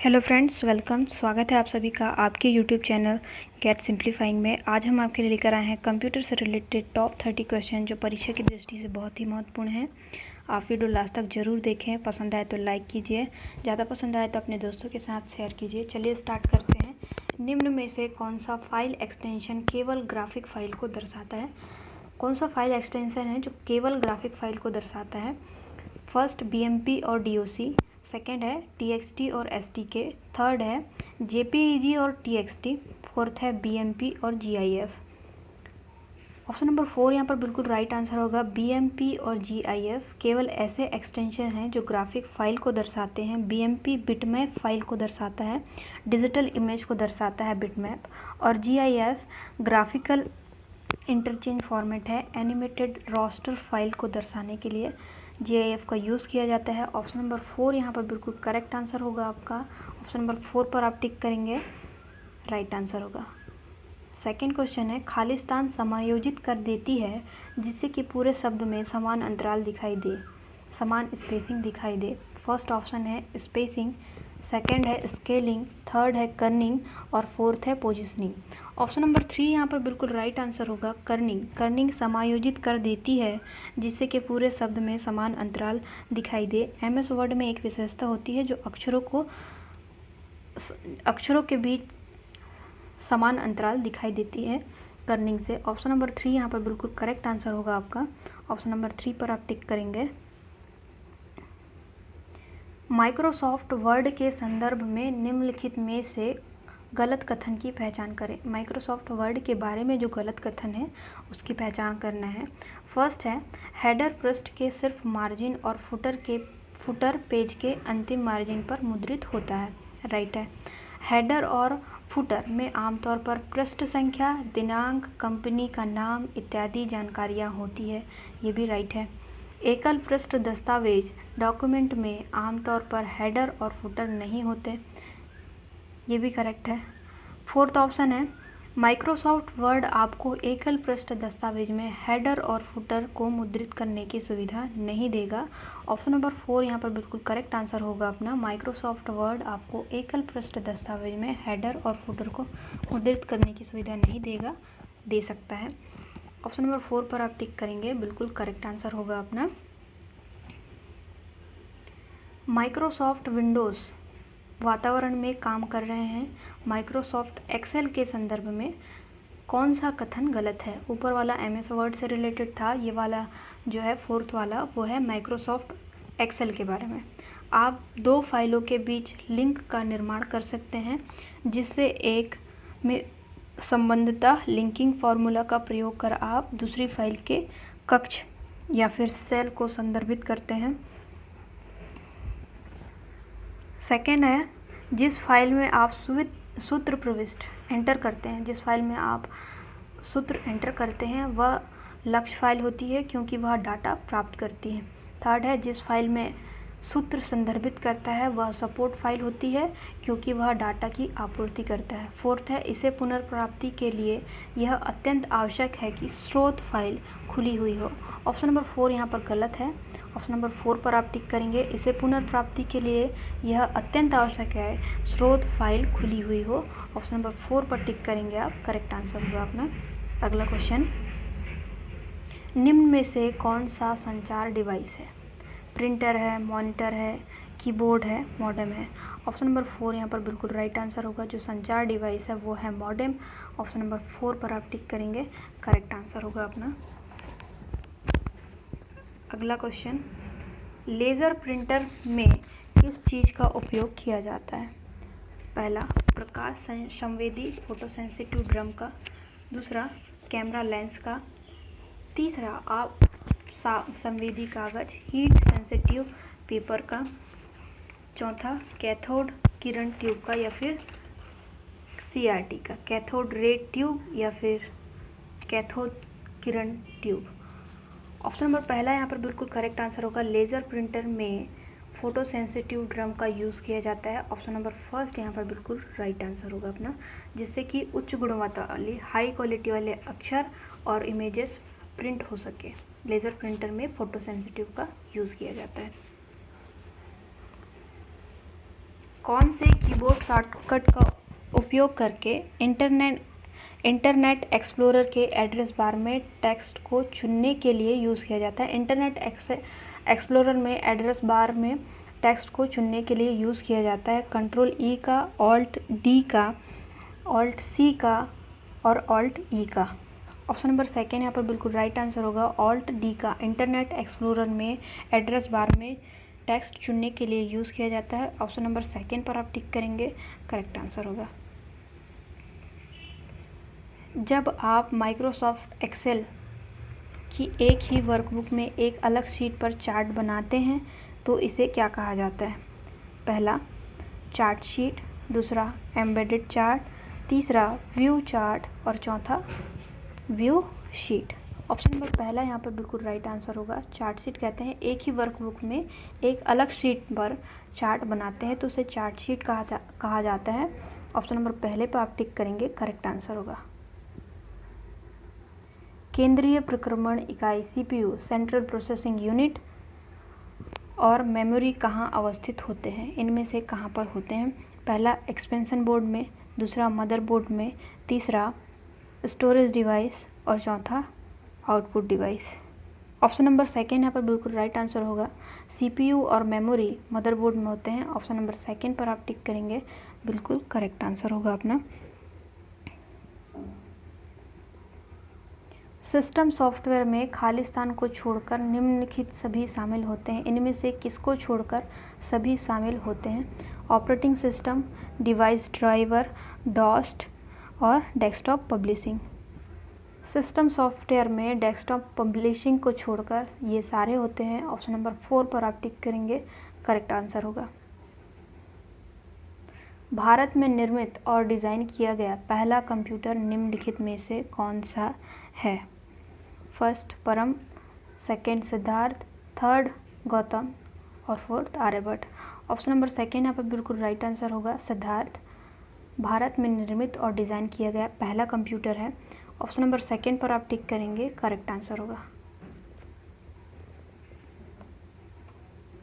Hello friends, welcome. स्वागत है आप सभी का आपके यूट्यूब चैनल गेट सिंप्लीफाइंग में। आज हम आपके लिए लेकर आए हैं कंप्यूटर से रिलेटेड टॉप 30 क्वेश्चन जो परीक्षा की दृष्टि से बहुत ही महत्वपूर्ण हैं। आप वीडियो लास्ट तक जरूर देखें। पसंद आए तो लाइक कीजिए, ज़्यादा पसंद आए तो अपने दोस्तों के साथ शेयर कीजिए। चलिए स्टार्ट करते हैं। निम्न में से कौन सा फाइल एक्सटेंशन केवल ग्राफिक फाइल को दर्शाता है? कौन सा फाइल एक्सटेंशन है जो केवल ग्राफिक फाइल को दर्शाता है? फर्स्ट BMP और DOC, सेकेंड है TXT और STK, थर्ड है JPEG और TXT, फोर्थ है BMP और GIF। ऑप्शन नंबर 4 यहाँ पर बिल्कुल राइट आंसर होगा। BMP और GIF केवल ऐसे एक्सटेंशन हैं जो ग्राफिक फाइल को दर्शाते हैं। BMP बिटमैप फाइल को दर्शाता है, डिजिटल इमेज को दर्शाता है बिटमैप, और GIF ग्राफिकल इंटरचेंज फॉर्मेट है, एनिमेटेड रास्टर फाइल को दर्शाने के लिए GIF का यूज़ किया जाता है। ऑप्शन नंबर 4 यहाँ पर बिल्कुल करेक्ट आंसर होगा आपका। ऑप्शन नंबर 4 पर आप टिक करेंगे, राइट आंसर होगा। सेकंड क्वेश्चन है, खाली स्थान समायोजित कर देती है जिससे कि पूरे शब्द में समान अंतराल दिखाई दे, समान स्पेसिंग दिखाई दे। फर्स्ट ऑप्शन है स्पेसिंग, सेकंड है स्केलिंग, थर्ड है कर्निंग और फोर्थ है पोजिशनिंग। ऑप्शन नंबर 3 यहाँ पर बिल्कुल राइट आंसर होगा। कर्निंग, कर्निंग समायोजित कर देती है जिससे कि पूरे शब्द में समान अंतराल दिखाई दे। MS वर्ड में एक विशेषता होती है जो अक्षरों के बीच समान अंतराल दिखाई देती है कर्निंग से। ऑप्शन नंबर 3 यहाँ पर बिल्कुल करेक्ट आंसर होगा आपका। ऑप्शन नंबर 3 पर आप टिक करेंगे। माइक्रोसॉफ्ट वर्ड के संदर्भ में निम्नलिखित में से गलत कथन की पहचान करें। माइक्रोसॉफ्ट वर्ड के बारे में जो गलत कथन है उसकी पहचान करना है। फर्स्ट है, हेडर पृष्ठ के सिर्फ मार्जिन और फुटर पेज के अंतिम मार्जिन पर मुद्रित होता है, राइट है। हेडर और फुटर में आमतौर पर पृष्ठ संख्या, दिनांक, कंपनी का नाम इत्यादि जानकारियाँ होती है, ये भी राइट है। एकल पृष्ठ दस्तावेज डॉक्यूमेंट में आमतौर पर हेडर और फुटर नहीं होते, ये भी करेक्ट है। फोर्थ ऑप्शन है, माइक्रोसॉफ्ट वर्ड आपको एकल पृष्ठ दस्तावेज में हेडर और फुटर को मुद्रित करने की सुविधा नहीं देगा। ऑप्शन नंबर 4 यहाँ पर बिल्कुल करेक्ट आंसर होगा अपना। माइक्रोसॉफ्ट वर्ड आपको एकल पृष्ठ दस्तावेज में हेडर और फुटर को मुद्रित करने की सुविधा नहीं देगा, दे सकता है। ऑप्शन नंबर 4 पर आप टिक करेंगे, बिल्कुल करेक्ट आंसर होगा अपना। माइक्रोसॉफ्ट विंडोज़ वातावरण में काम कर रहे हैं। माइक्रोसॉफ्ट एक्सेल के संदर्भ में कौन सा कथन गलत है? ऊपर वाला MS वर्ड से रिलेटेड था, ये वाला जो है फोर्थ वाला वो है माइक्रोसॉफ्ट एक्सेल के बारे में। आप दो फाइलों के बीच लिंक का निर्माण कर सकते हैं जिससे एक में संबंधता लिंकिंग फार्मूला का प्रयोग कर आप दूसरी फाइल के कक्ष या फिर सेल को संदर्भित करते हैं। सेकेंड है, जिस फाइल में आप सूत्र प्रविष्टि एंटर करते हैं, जिस फाइल में आप सूत्र एंटर करते हैं वह लक्ष्य फाइल होती है क्योंकि वह डाटा प्राप्त करती है। थर्ड है, जिस फाइल में सूत्र संदर्भित करता है वह सपोर्ट फाइल होती है क्योंकि वह डाटा की आपूर्ति करता है। फोर्थ है, इसे पुनर्प्राप्ति के लिए यह अत्यंत आवश्यक है कि स्रोत फाइल खुली हुई हो। ऑप्शन नंबर 4 यहाँ पर गलत है। ऑप्शन नंबर 4 पर आप टिक करेंगे, इसे पुनर्प्राप्ति के लिए यह अत्यंत आवश्यक है स्रोत फाइल खुली हुई हो। ऑप्शन नंबर 4 पर टिक करेंगे आप, करेक्ट आंसर होगा अपना। अगला क्वेश्चन, निम्न में से कौन सा संचार डिवाइस है? प्रिंटर है, मॉनिटर है, कीबोर्ड है, मॉडेम है। ऑप्शन नंबर 4 यहाँ पर बिल्कुल राइट आंसर होगा। जो संचार डिवाइस है वो है मॉडेम। ऑप्शन नंबर 4 पर आप टिक करेंगे, करेक्ट आंसर होगा अपना। अगला क्वेश्चन, लेज़र प्रिंटर में किस चीज़ का उपयोग किया जाता है? पहला, प्रकाश संवेदी फोटोसेंसिटिव ड्रम का, दूसरा कैमरा लेंस का, तीसरा आप संवेदी कागज हीट सेंसिटिव पेपर का, चौथा कैथोड किरण ट्यूब का या फिर CRT का, कैथोड रे ट्यूब या फिर कैथोड किरण ट्यूब। ऑप्शन नंबर पहला यहाँ पर बिल्कुल करेक्ट आंसर होगा। लेज़र प्रिंटर में फोटो सेंसिटिव ड्रम का यूज़ किया जाता है। ऑप्शन नंबर फर्स्ट यहाँ पर बिल्कुल राइट आंसर होगा अपना, जिससे कि उच्च गुणवत्ता वाली हाई क्वालिटी वाले अक्षर और इमेजेस प्रिंट हो सके। लेज़र प्रिंटर में फोटो सेंसिटिव का यूज़ किया जाता है। कौन से कीबोर्ड शॉर्टकट का उपयोग करके इंटरनेट एक्सप्लोरर के एड्रेस बार में टेक्स्ट को चुनने के लिए यूज़ किया जाता है? इंटरनेट एक्सप्लोरर में एड्रेस बार में टेक्स्ट को चुनने के लिए यूज़ किया जाता है कंट्रोल ई का, ऑल्ट डी का, ऑल्ट सी का और ऑल्ट ई का। ऑप्शन नंबर सेकेंड यहाँ पर बिल्कुल राइट आंसर होगा ऑल्ट डी का। इंटरनेट एक्सप्लोरर में एड्रेस बार में टेक्स्ट चुनने के लिए यूज़ किया जाता है। ऑप्शन नंबर सेकेंड पर आप टिक करेंगे, करेक्ट आंसर होगा। जब आप माइक्रोसॉफ्ट एक्सेल की एक ही वर्कबुक में एक अलग शीट पर चार्ट बनाते हैं तो इसे क्या कहा जाता है? पहला चार्ट शीट, दूसरा एम्बेडेड चार्ट, तीसरा व्यू चार्ट और चौथा व्यू शीट। ऑप्शन नंबर पहला यहाँ पर बिल्कुल राइट आंसर होगा। चार्ट शीट कहते हैं एक ही वर्कबुक में एक अलग शीट पर चार्ट बनाते हैं तो उसे चार्ट शीट कहा जाता है। ऑप्शन नंबर पहले पर आप टिक करेंगे, करेक्ट आंसर होगा। केंद्रीय प्रक्रमण इकाई सीपीयू, सेंट्रल प्रोसेसिंग यूनिट और मेमोरी कहाँ अवस्थित होते हैं? इनमें से कहाँ पर होते हैं? पहला एक्सपेंशन बोर्ड में, दूसरा मदरबोर्ड में, तीसरा स्टोरेज डिवाइस और चौथा output device. Option number second यहाँ पर बिल्कुल राइट आंसर होगा। सीपीयू और मेमोरी मदरबोर्ड में होते हैं। ऑप्शन नंबर सेकेंड पर आप टिक करेंगे, बिल्कुल करेक्ट आंसर होगा अपना। सिस्टम सॉफ्टवेयर में खाली स्थान को छोड़कर निम्नलिखित सभी शामिल होते हैं। इनमें से किसको छोड़कर सभी शामिल होते हैं? ऑपरेटिंग सिस्टम, डिवाइस ड्राइवर, डॉस्ट और डेस्कटॉप पब्लिशिंग। सिस्टम सॉफ्टवेयर में डेस्कटॉप पब्लिशिंग को छोड़कर ये सारे होते हैं। ऑप्शन नंबर 4 पर आप टिक करेंगे, करेक्ट आंसर होगा। भारत में निर्मित और डिज़ाइन किया गया पहला कंप्यूटर निम्नलिखित में से कौन सा है? फर्स्ट परम, सेकंड सिद्धार्थ, थर्ड गौतम और fourth Aryabhata. Option number second यहाँ पर बिल्कुल राइट आंसर होगा। सिद्धार्थ भारत में निर्मित और डिज़ाइन किया गया पहला कंप्यूटर है। ऑप्शन नंबर सेकंड पर आप टिक करेंगे, करेक्ट आंसर होगा।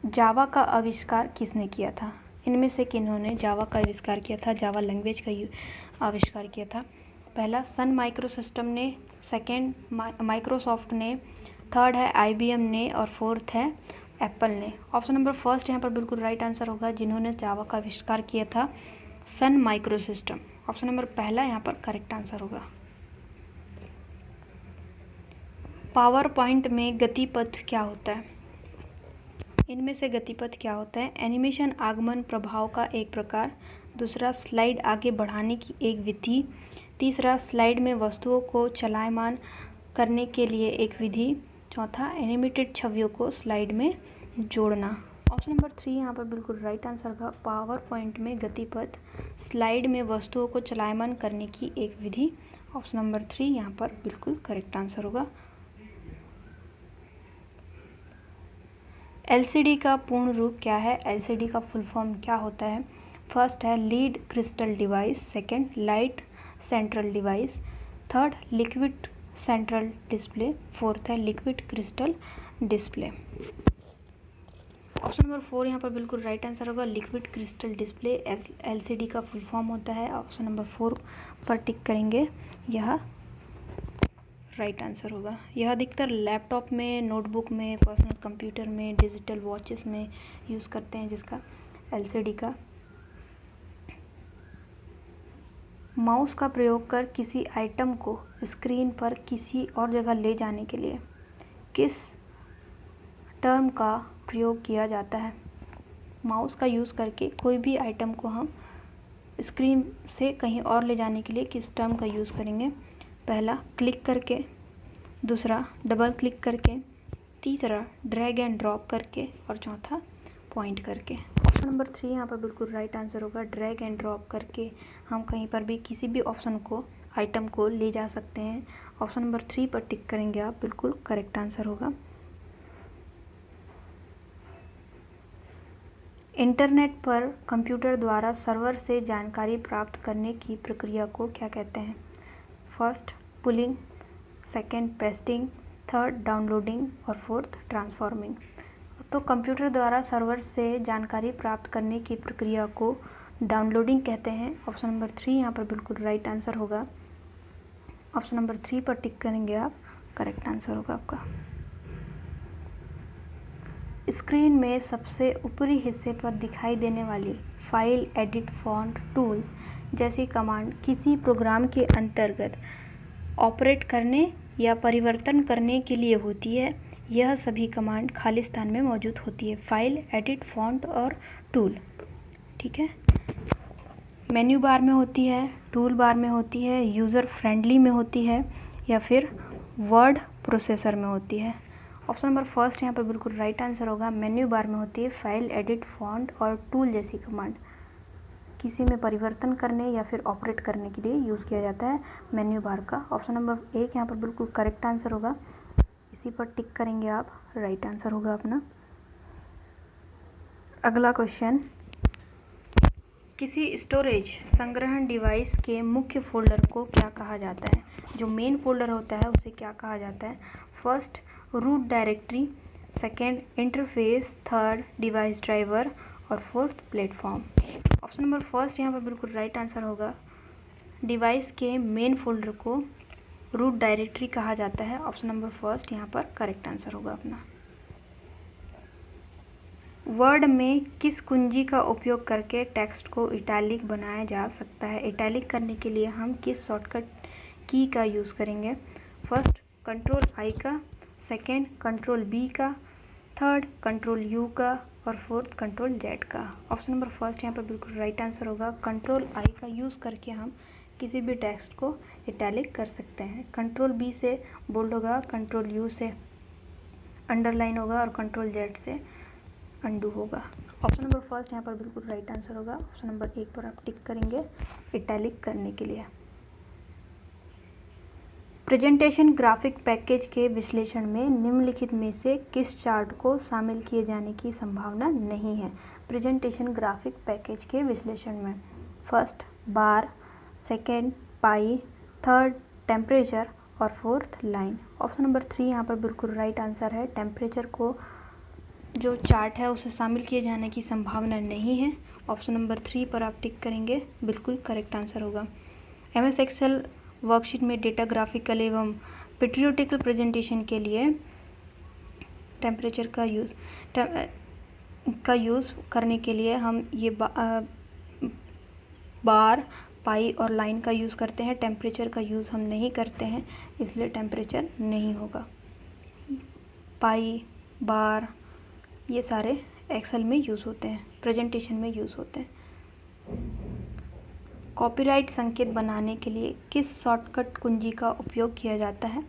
जावा का आविष्कार किसने किया था? इनमें से किन्होंने जावा का आविष्कार किया था, जावा लैंग्वेज का आविष्कार किया था? पहला सन माइक्रोसिस्टम ने, सेकंड माइक्रोसॉफ्ट ने, थर्ड है आईबीएम ने और फोर्थ है एप्पल ने। ऑप्शन नंबर फर्स्ट यहाँ पर बिल्कुल राइट आंसर होगा। जिन्होंने जावा का आविष्कार किया था सन माइक्रोसिस्टम। ऑप्शन नंबर पहला यहाँ पर करेक्ट आंसर होगा। पावर पॉइंट में गतिपथ क्या होता है? इनमें से गतिपथ क्या होता है? एनिमेशन आगमन प्रभाव का एक प्रकार, दूसरा स्लाइड आगे बढ़ाने की एक विधि, तीसरा स्लाइड में वस्तुओं को चलायमान करने के लिए एक विधि, चौथा एनिमेटेड छवियों को स्लाइड में जोड़ना। ऑप्शन नंबर 3 यहाँ पर बिल्कुल राइट आंसर का। पावर पॉइंट में गतिपथ, स्लाइड में वस्तुओं को चलायमान करने की एक विधि। ऑप्शन नंबर 3 यहाँ पर बिल्कुल करेक्ट आंसर होगा। एलसीडी का पूर्ण रूप क्या है? एलसीडी का फुल फॉर्म क्या होता है? फर्स्ट है lead crystal device, second light central device, third liquid central display, fourth है liquid crystal display. Option number 4 यहाँ पर बिल्कुल राइट आंसर होगा। लिक्विड क्रिस्टल डिस्प्ले एलसीडी का फुल फॉर्म होता है। ऑप्शन नंबर 4 पर टिक करेंगे, यह राइट आंसर होगा। यह अधिकतर लैपटॉप में, नोटबुक में, पर्सनल कंप्यूटर में, डिजिटल वॉचेस में यूज़ करते हैं जिसका एलसीडी का। माउस का प्रयोग कर किसी आइटम को स्क्रीन पर किसी और जगह ले जाने के लिए किस टर्म का प्रयोग किया जाता है? माउस का यूज़ करके कोई भी आइटम को हम स्क्रीन से कहीं और ले जाने के लिए किस टर्म का यूज़ करेंगे? पहला क्लिक करके, दूसरा डबल क्लिक करके, तीसरा ड्रैग एंड ड्रॉप करके और चौथा पॉइंट करके। ऑप्शन नंबर 3 यहाँ पर बिल्कुल राइट आंसर होगा। ड्रैग एंड ड्रॉप करके हम कहीं पर भी किसी भी ऑप्शन को, आइटम को ले जा सकते हैं। ऑप्शन नंबर 3 पर टिक करेंगे आप, बिल्कुल करेक्ट आंसर होगा। इंटरनेट पर कंप्यूटर द्वारा सर्वर से जानकारी प्राप्त करने की प्रक्रिया को क्या कहते हैं? First pulling, second pasting, third downloading और फोर्थ ट्रांसफॉर्मिंग। तो कंप्यूटर द्वारा सर्वर से जानकारी प्राप्त करने की प्रक्रिया को डाउनलोडिंग कहते हैं। ऑप्शन नंबर 3 यहाँ पर बिल्कुल राइट आंसर होगा। ऑप्शन नंबर 3 पर टिक करेंगे आप, करेक्ट आंसर होगा आपका। स्क्रीन में सबसे ऊपरी हिस्से पर दिखाई देने वाली फाइल एडिट फॉन्ट टूल जैसी कमांड किसी प्रोग्राम के अंतर्गत ऑपरेट करने या परिवर्तन करने के लिए होती है। यह सभी कमांड खाली स्थान में मौजूद होती है। फाइल एडिट फॉन्ट और टूल, ठीक है, मेन्यू बार में होती है, टूल बार में होती है, यूज़र फ्रेंडली में होती है, या फिर वर्ड प्रोसेसर में होती है। ऑप्शन नंबर फर्स्ट यहाँ पर बिल्कुल राइट आंसर होगा। मेन्यू बार में होती है फाइल एडिट फॉन्ट और टूल जैसी कमांड किसी में परिवर्तन करने या फिर ऑपरेट करने के लिए यूज़ किया जाता है मेन्यू बार का। ऑप्शन नंबर 1 यहाँ पर बिल्कुल करेक्ट आंसर होगा। इसी पर टिक करेंगे आप, राइट आंसर होगा अपना। अगला क्वेश्चन, किसी स्टोरेज संग्रहण डिवाइस के मुख्य फोल्डर को क्या कहा जाता है? जो मेन फोल्डर होता है उसे क्या कहा जाता है? First root directory, second interface, third device driver और fourth platform. Option number first यहाँ पर बिल्कुल राइट आंसर होगा। डिवाइस के मेन फोल्डर को रूट डायरेक्टरी कहा जाता है। ऑप्शन नंबर फर्स्ट यहाँ पर करेक्ट आंसर होगा अपना। वर्ड में किस कुंजी का उपयोग करके टेक्स्ट को इटैलिक बनाया जा सकता है? इटैलिक करने के लिए हम किस शॉर्टकट की का यूज़ करेंगे? फर्स्ट कंट्रोल आई का, सेकेंड कंट्रोल बी का, थर्ड कंट्रोल यू का और फोर्थ कंट्रोल जेड का। ऑप्शन नंबर फर्स्ट यहाँ पर बिल्कुल राइट आंसर होगा। कंट्रोल आई का यूज़ करके हम किसी भी टेक्स्ट को इटैलिक कर सकते हैं। कंट्रोल बी से बोल्ड होगा, कंट्रोल यू से अंडरलाइन होगा और कंट्रोल जेड से अंडू होगा। ऑप्शन नंबर फर्स्ट यहाँ पर बिल्कुल राइट आंसर होगा। ऑप्शन नंबर 1 पर आप टिक करेंगे इटैलिक करने के लिए। प्रेजेंटेशन ग्राफिक पैकेज के विश्लेषण में निम्नलिखित में से किस चार्ट को शामिल किए जाने की संभावना नहीं है? प्रेजेंटेशन ग्राफिक पैकेज के विश्लेषण में फर्स्ट बार, सेकेंड पाई, थर्ड टेम्परेचर और फोर्थ लाइन। ऑप्शन नंबर 3 यहाँ पर बिल्कुल राइट आंसर है। टेम्परेचर को जो चार्ट है उसे शामिल किए जाने की संभावना नहीं है। ऑप्शन नंबर 3 पर आप टिक करेंगे, बिल्कुल करेक्ट आंसर होगा। MS एक्सेल वर्कशीट में डेटा ग्राफिकल एवं पेट्रियोटिकल प्रेजेंटेशन के लिए टेम्परेचर का यूज़ करने के लिए हम ये बार, पाई और लाइन का यूज़ करते हैं। टेम्परेचर का यूज़ हम नहीं करते हैं, इसलिए टेम्परेचर नहीं होगा। पाई, बार ये सारे एक्सेल में यूज़ होते हैं, प्रेजेंटेशन में यूज़ होते हैं। कॉपीराइट संकेत बनाने के लिए किस शॉर्टकट कुंजी का उपयोग किया जाता है?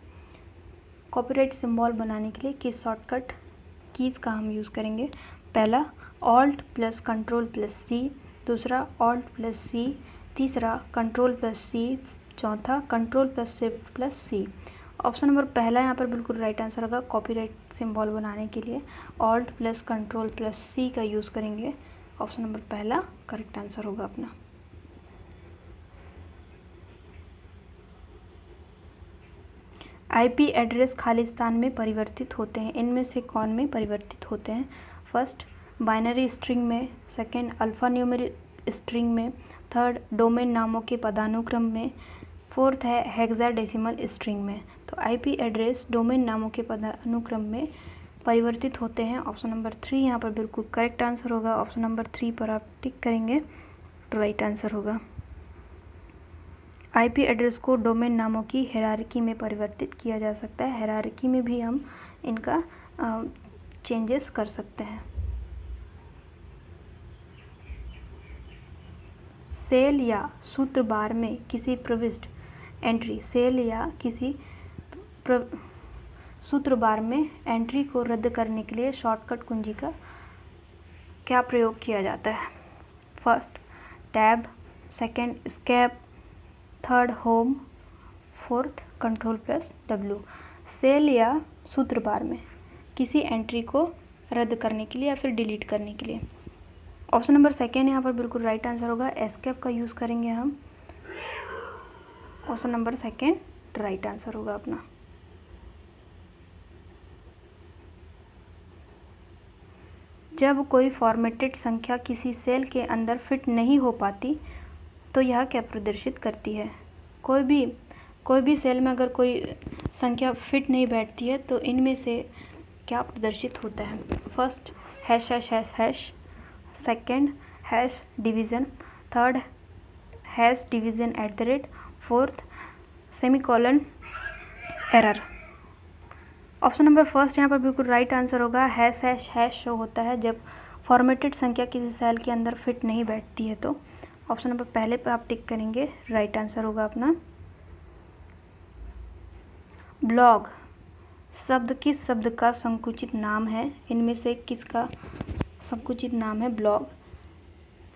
कॉपीराइट सिंबल बनाने के लिए किस शॉर्टकट कीज़ का हम यूज़ करेंगे? पहला ऑल्ट प्लस कंट्रोल प्लस सी, दूसरा ऑल्ट प्लस सी, तीसरा कंट्रोल प्लस सी, चौथा कंट्रोल प्लस शिफ्ट प्लस सी। ऑप्शन नंबर पहला यहाँ पर बिल्कुल राइट आंसर होगा। कॉपीराइट सिंबल बनाने के लिए ऑल्ट प्लस कंट्रोल प्लस सी का यूज़ करेंगे। ऑप्शन नंबर पहला करेक्ट आंसर होगा अपना। IP एड्रेस खाली स्थान में परिवर्तित होते हैं, इनमें से कौन में परिवर्तित होते हैं? फर्स्ट बाइनरी स्ट्रिंग में, सेकेंड अल्फ़ा न्यूमेरिक स्ट्रिंग में, थर्ड डोमेन नामों के पदानुक्रम में, फोर्थ है हेक्साडेसिमल स्ट्रिंग में। तो IP एड्रेस डोमेन नामों के पदानुक्रम में परिवर्तित होते हैं। ऑप्शन नंबर 3 यहाँ पर बिल्कुल करेक्ट आंसर होगा। ऑप्शन नंबर 3 पर आप टिक करेंगे, राइट आंसर होगा। IP एड्रेस को डोमेन नामों की हायरार्की में परिवर्तित किया जा सकता है। हायरार्की में भी हम इनका चेंजेस कर सकते हैं। सेल या सूत्र बार में किसी प्रविष्ट एंट्री, सेल या किसी सूत्र बार में एंट्री को रद्द करने के लिए शॉर्टकट कुंजी का क्या प्रयोग किया जाता है? First tab, second escape, third home, fourth control plus W। Cell या सूत्र बार में किसी एंट्री को रद्द करने के लिए या फिर डिलीट करने के लिए ऑप्शन नंबर सेकेंड यहाँ पर बिल्कुल राइट आंसर होगा। एस्केप का यूज़ करेंगे हम। Option number second right answer होगा अपना। जब कोई फॉर्मेटेड संख्या किसी सेल के अंदर फिट नहीं हो पाती तो यह क्या प्रदर्शित करती है? कोई भी सेल में अगर कोई संख्या फिट नहीं बैठती है तो इनमें से क्या प्रदर्शित होता है? First hash hash hash hash, second hash division, third hash division at the rate, fourth semicolon error. Option number first यहाँ पर बिल्कुल राइट आंसर होगा। हैश हैश हैश शो होता है जब फॉर्मेटेड संख्या किसी सेल के अंदर फिट नहीं बैठती है। तो ऑप्शन नंबर पहले पे आप टिक करेंगे, राइट आंसर होगा अपना। ब्लॉग शब्द किस शब्द का संकुचित नाम है? इनमें से किसका संकुचित नाम है ब्लॉग?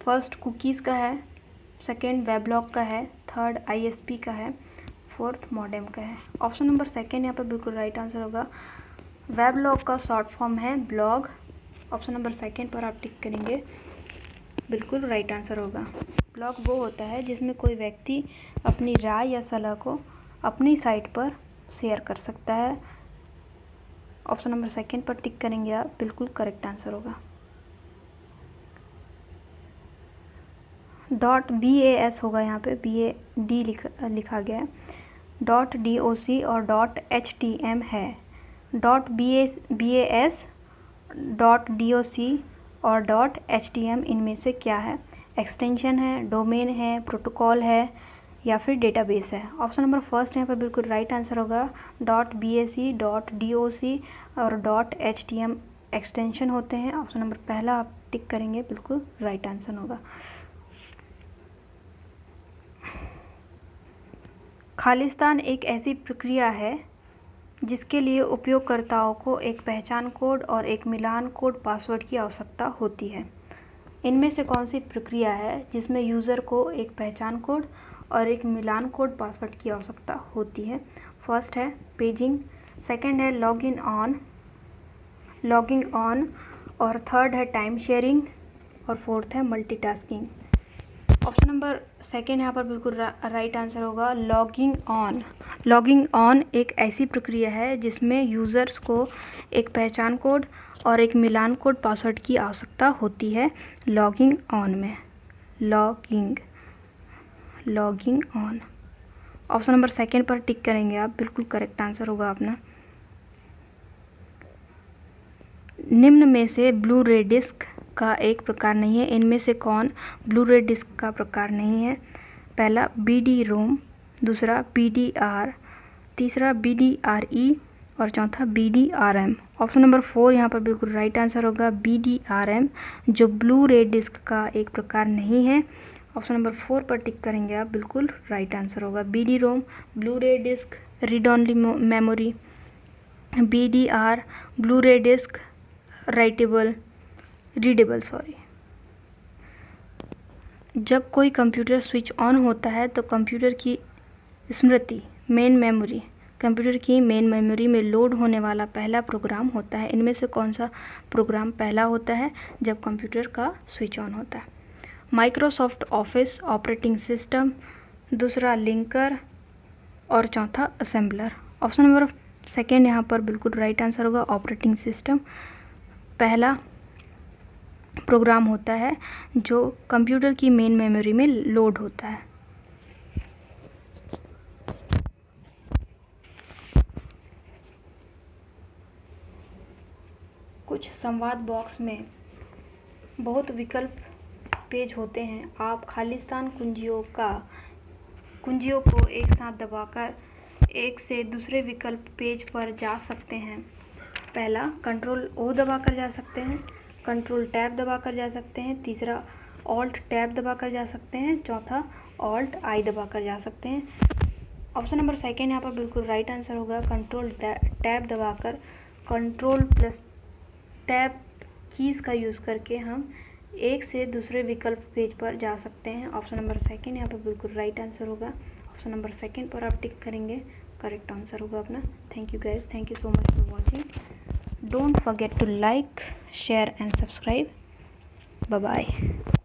फर्स्ट कुकीज़ का है, सेकेंड वेबलॉग का है, थर्ड आईएसपी का है, फोर्थ मॉडेम का है। ऑप्शन नंबर सेकेंड यहाँ पर बिल्कुल राइट आंसर होगा। वेबलॉग का शॉर्ट फॉर्म है ब्लॉग। ऑप्शन नंबर सेकेंड पर आप टिक करेंगे, बिल्कुल राइट आंसर होगा। ब्लॉग वो होता है जिसमें कोई व्यक्ति अपनी राय या सलाह को अपनी साइट पर शेयर कर सकता है। ऑप्शन नंबर सेकेंड पर टिक करेंगे आप, बिल्कुल करेक्ट आंसर होगा। .vas होगा यहाँ पे, BAD लिखा गया है। .doc और .htm है। .bas, .doc और .htm इनमें से क्या है? एक्सटेंशन है, डोमेन है, प्रोटोकॉल है या फिर डेटाबेस है? ऑप्शन नंबर फर्स्ट यहाँ पर बिल्कुल राइट आंसर होगा। .bac, .doc और .htm एक्सटेंशन होते हैं। ऑप्शन नंबर पहला आप टिक करेंगे, बिल्कुल राइट आंसर होगा। खालिस्तान एक ऐसी प्रक्रिया है जिसके लिए उपयोगकर्ताओं को एक पहचान कोड और एक मिलान कोड पासवर्ड की आवश्यकता होती है। इनमें से कौन सी प्रक्रिया है जिसमें यूज़र को एक पहचान कोड और एक मिलान कोड पासवर्ड की आवश्यकता होती है? फर्स्ट है पेजिंग, सेकंड है लॉगिंग ऑन और थर्ड है टाइम शेयरिंग और फोर्थ है मल्टीटास्किंग। ऑप्शन नंबर सेकेंड यहाँ पर बिल्कुल राइट आंसर होगा। लॉगिंग ऑन एक ऐसी प्रक्रिया है जिसमें यूज़र्स को एक पहचान कोड और एक मिलान कोड पासवर्ड की आवश्यकता होती है। लॉगिंग ऑन में logging on. Option number second पर टिक करेंगे आप, बिल्कुल करेक्ट आंसर होगा अपना। निम्न में से ब्लू रे डिस्क का एक प्रकार नहीं है। इनमें से कौन ब्लू रे डिस्क का प्रकार नहीं है? पहला BD-ROM, दूसरा BD-R, तीसरा BD-RE और चौथा BD-RM। ऑप्शन नंबर 4 यहाँ पर बिल्कुल राइट आंसर होगा, BD-RM, जो ब्लू रे डिस्क का एक प्रकार नहीं है। ऑप्शन नंबर 4 पर टिक करेंगे आप, बिल्कुल राइट आंसर होगा। BD-ROM blue ray disc read only memory, BD-R blue ray disc readable. जब कोई कंप्यूटर स्विच ऑन होता है तो कंप्यूटर की मेन मेमोरी में लोड होने वाला पहला प्रोग्राम होता है। इनमें से कौन सा प्रोग्राम पहला होता है जब कंप्यूटर का स्विच ऑन होता है? माइक्रोसॉफ्ट ऑफिस ऑपरेटिंग सिस्टम, दूसरा लिंकर और चौथा असेंबलर। ऑप्शन नंबर सेकेंड यहाँ पर बिल्कुल राइट आंसर होगा। ऑपरेटिंग सिस्टम पहला प्रोग्राम होता है जो कंप्यूटर की मेन मेमोरी में लोड होता है। कुछ संवाद बॉक्स में बहुत विकल्प पेज होते हैं। आप खालिस्तान कुंजियों को एक साथ दबाकर एक से दूसरे विकल्प पेज पर जा सकते हैं। पहला कंट्रोल O दबाकर जा सकते हैं, कंट्रोल टैब दबाकर जा सकते हैं, तीसरा ऑल्ट टैब दबाकर जा सकते हैं, चौथा ऑल्ट I दबाकर जा सकते हैं। ऑप्शन नंबर सेकेंड यहाँ पर बिल्कुल राइट आंसर होगा। कंट्रोल टैब दबाकर कंट्रोल प्लस टैब कीज़ का यूज़ करके हम एक से दूसरे विकल्प पेज पर जा सकते हैं। ऑप्शन नंबर सेकेंड यहाँ पर बिल्कुल राइट आंसर होगा। ऑप्शन नंबर सेकेंड पर आप टिक करेंगे, करेक्ट आंसर होगा अपना। Thank you guys, thank you so much for watching. Don't forget to like, share and subscribe. Bye bye.